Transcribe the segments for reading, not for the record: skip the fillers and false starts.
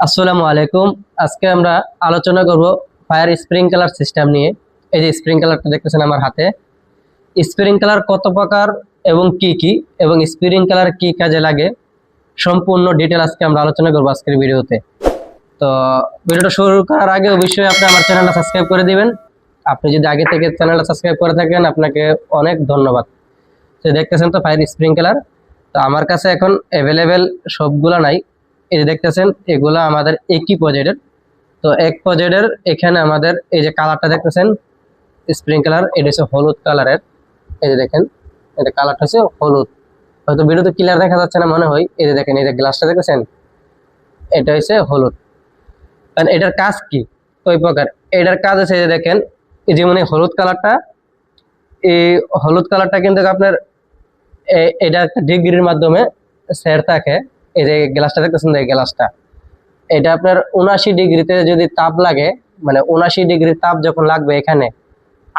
আসসালামু আলাইকুম। আজকে আমরা আলোচনা করব ফায়ার স্প্রিংকলার সিস্টেম নিয়ে। এই যে স্প্রিংকলারটা দেখতেছেন আমার হাতে, স্প্রিংকলার কত প্রকার এবং কি কি, এবং স্প্রিংকলার কি কাজে লাগে, সম্পূর্ণ ডিটেল আজকে আমরা আলোচনা করব আজকের ভিডিওতে। তো ভিডিওটা শুরু করার আগে অবশ্যই আপনি আমার চ্যানেলটা সাবস্ক্রাইব করে দিবেন। আপনি যদি আগে থেকে চ্যানেলটা সাবস্ক্রাইব করে থাকেন আপনাকে অনেক ধন্যবাদ। তো দেখতেছেন তো ফায়ার স্প্রিংকলার, তো আমার কাছে এখন অ্যাভেলেবেল সবগুলা নাই। এই যে দেখতেছেন এগুলা আমাদের একই প্রজেক্টের। তো এক প্রজেক্টের এখানে আমাদের এই যে কালারটা দেখতেছেন স্প্রিংকলার, এটা হচ্ছে হলুদ কালারের। এই যে দেখেন এটা কালারটা হচ্ছে হলুদ, হয়তো ভিডিওতে ক্লিয়ার দেখা যাচ্ছে না মনে হয়। এই যে দেখেন এই যে গ্লাসটা দেখতেছেন এটা হচ্ছে হলুদ। কারণ এটার কাজ কি ওই প্রকার, এটার কাজ আছে এই যে দেখেন এই যেমন এই হলুদ কালারটা, এই হলুদ কালারটা কিন্তু আপনার এটা একটা ডিগ্রির মাধ্যমে সেট থাকে। এই যে গ্লাসটা দেখতেছেন এই গ্লাসটা, এটা আপনার 79 ডিগ্রিতে যদি তাপ লাগে, মানে 79 ডিগ্রি তাপ যখন লাগবে এখানে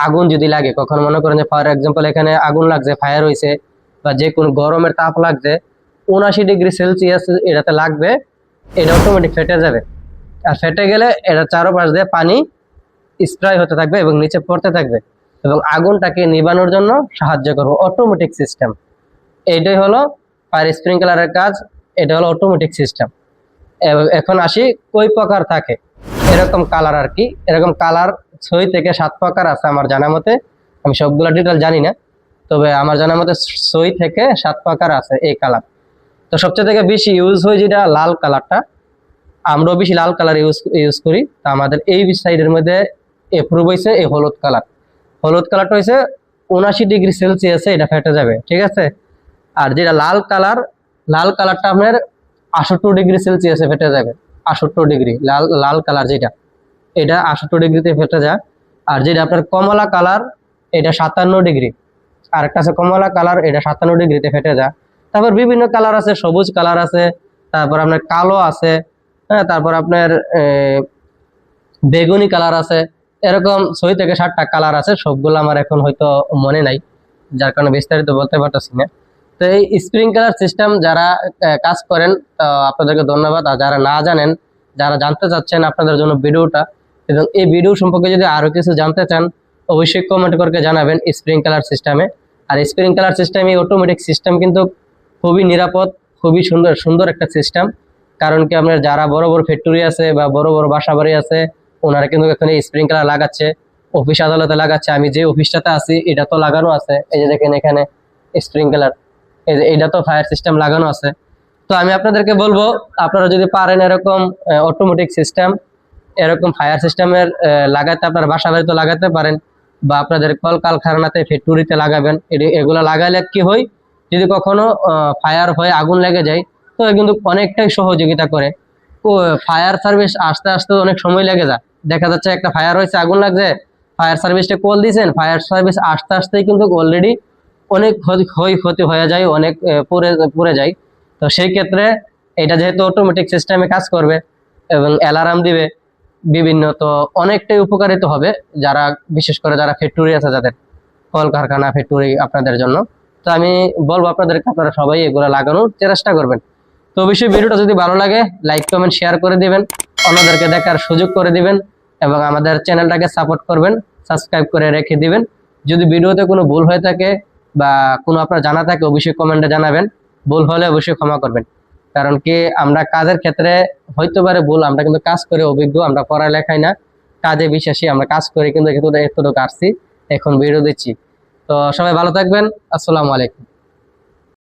আগুন যদি লাগে, কখন মনে করেন যে ফর এক্সাম্পল এখানে আগুন লাগছে, ফায়ার হয়েছে, বা যে কোনো গরমের তাপ লাগছে 79 ডিগ্রি সেলসিয়াস এটাতে লাগবে, এটা অটোমেটিক ফেটে যাবে। আর ফেটে গেলে এটা চারপাশ দিয়ে পানি স্প্রে হতে থাকবে এবং নিচে পড়তে থাকবে এবং আগুনটাকে নিবানোর জন্য সাহায্য করবে অটোমেটিক সিস্টেম। এইটাই হলো ফায়ার স্প্রিংকলারের কাজ, এটা হলো অটোমেটিক সিস্টেম। এখন আসি কই প্রকার থাকে, এরকম কালার আর কি, এরকম কালার 6 থেকে 7 প্রকার আছে আমার জানা মতে। আমি সবগুলো ডিটেল জানি না, তবে আমার জানা মতে 6 থেকে 7 প্রকার আছে এই কালার। তো সবচেয়ে থেকে বেশি ইউজ হয় যেটা লাল কালারটা, আমরাও বেশি লাল কালার ইউজ করি। তা আমাদের এই সাইডের মধ্যে এপ্রুভ হয়েছে এই হলুদ কালার। হলুদ কালারটা হয়েছে 79 ডিগ্রি সেলসিয়াসে এটা ফেটে যাবে, ঠিক আছে। আর যেটা লাল কালার, লাল কালারটা আপনার 68 ডিগ্রি সেলসিয়াসে ফেটে যাবে। 68 ডিগ্রি লাল লাল কালার যেটা, এটা 68 ডিগ্রিতে ফেটে যায়। আর যেটা আপনার কমলা কালার, এটা 57 ডিগ্রি। আর একটা আছে কমলা কালার, এটা 57 ডিগ্রিতে ফেটে যায়। তারপর বিভিন্ন কালার আছে, সবুজ কালার আছে, তারপর আপনার কালো আছে, হ্যাঁ, তারপর আপনার বেগুনি কালার আছে। এরকম 6 থেকে 7টা কালার আছে, সবগুলো আমার এখন হয়তো মনে নাই, যার কারণে বিস্তারিত বলতে পারতেছি না। তো এই স্প্রিংকলার সিস্টেম যারা কাজ করেন আপনাদেরকে ধন্যবাদ। আর যারা না জানেন, যারা জানতে চাচ্ছেন, আপনাদের জন্য ভিডিওটা। এবং এই ভিডিও সম্পর্কে যদি আরো কিছু জানতে চান অবশ্যই কমেন্ট করে জানাবেন স্প্রিংকলার সিস্টেমে। আর স্প্রিংকলার সিস্টেম এই অটোমেটিক সিস্টেম কিন্তু খুবই নিরাপদ, খুবই সুন্দর সুন্দর একটা সিস্টেম। কারণ কি আপনার যারা বড় বড় ফ্যাক্টরি আছে বা বড় বড় বাসা বাড়ি আছে, ওনারা কিন্তু এখানে স্প্রিংকলার লাগাচ্ছে, অফিস আদালতে লাগাচ্ছে। আমি যে অফিসটাতে আছি এটা তো লাগানো আছে, এই যে দেখেন এখানে স্প্রিংকলার, এই যে এটা তো ফায়ার সিস্টেম লাগানো আছে। তো আমি আপনাদেরকে বলবো আপনারা যদি পারেন এরকম অটোমেটিক সিস্টেম, এরকম ফায়ার সিস্টেমের লাগাতে, আপনার বাসা বাড়িতে লাগাতে পারেন, বা আপনাদের কলকারখানাতে ফ্যাক্টরিতে লাগাবেন। এগুলো লাগালে কি হয়, যদি কখনো ফায়ার হয়ে আগুন লেগে যায় তো কিন্তু অনেকটাই সহযোগিতা করে। ফায়ার সার্ভিস আসতে আসতে অনেক সময় লেগে যায়। দেখা যাচ্ছে একটা ফায়ার হয়েছে, আগুন লাগছে, ফায়ার সার্ভিসটা কল দিয়েছেন, ফায়ার সার্ভিস আসতে আসতেই কিন্তু অলরেডি অনেক ক্ষতি হয়ে যায়, অনেক পুড়ে যায়। তো সেই ক্ষেত্রে এটা যেহেতু অটোমেটিক সিস্টেমে কাজ করবে এবং অ্যালার্ম দিবে বিভিন্ন, তো অনেকটাই উপকারিত হবে যারা, বিশেষ করে যারা ফ্যাক্টরি আছে, যাদের কলকারখানা ফ্যাক্টরি, আপনাদের জন্য। তো আমি বলবো আপনাদেরকে আপনারা সবাই এগুলো লাগানোর চেষ্টা করবেন। তো অবশ্যই ভিডিওটা যদি ভালো লাগে লাইক কমেন্ট শেয়ার করে দিবেন, অন্যদেরকে দেখার সুযোগ করে দিবেন, এবং আমাদের চ্যানেলটাকে সাপোর্ট করবেন, সাবস্ক্রাইব করে রেখে দিবেন। যদি ভিডিওতে কোনো ভুল হয়ে থাকে বা কোনো আপনার জানা থাকে অবশ্যই কমেন্টে জানাবেন, ভুল হলে অবশ্যই ক্ষমা করবেন। কারণ কি আমরা কাজের ক্ষেত্রে হইতে পারে ভুল, আমরা কিন্তু কাজ করে অভিজ্ঞ, আমরা পড়ালেখাই না, কাজে বিশ্বাসী, আমরা কাজ করি কিন্তু এতটুকু আসছি, এখন ভিডিও দিচ্ছি। তো সবাই ভালো থাকবেন, আসসালামু আলাইকুম।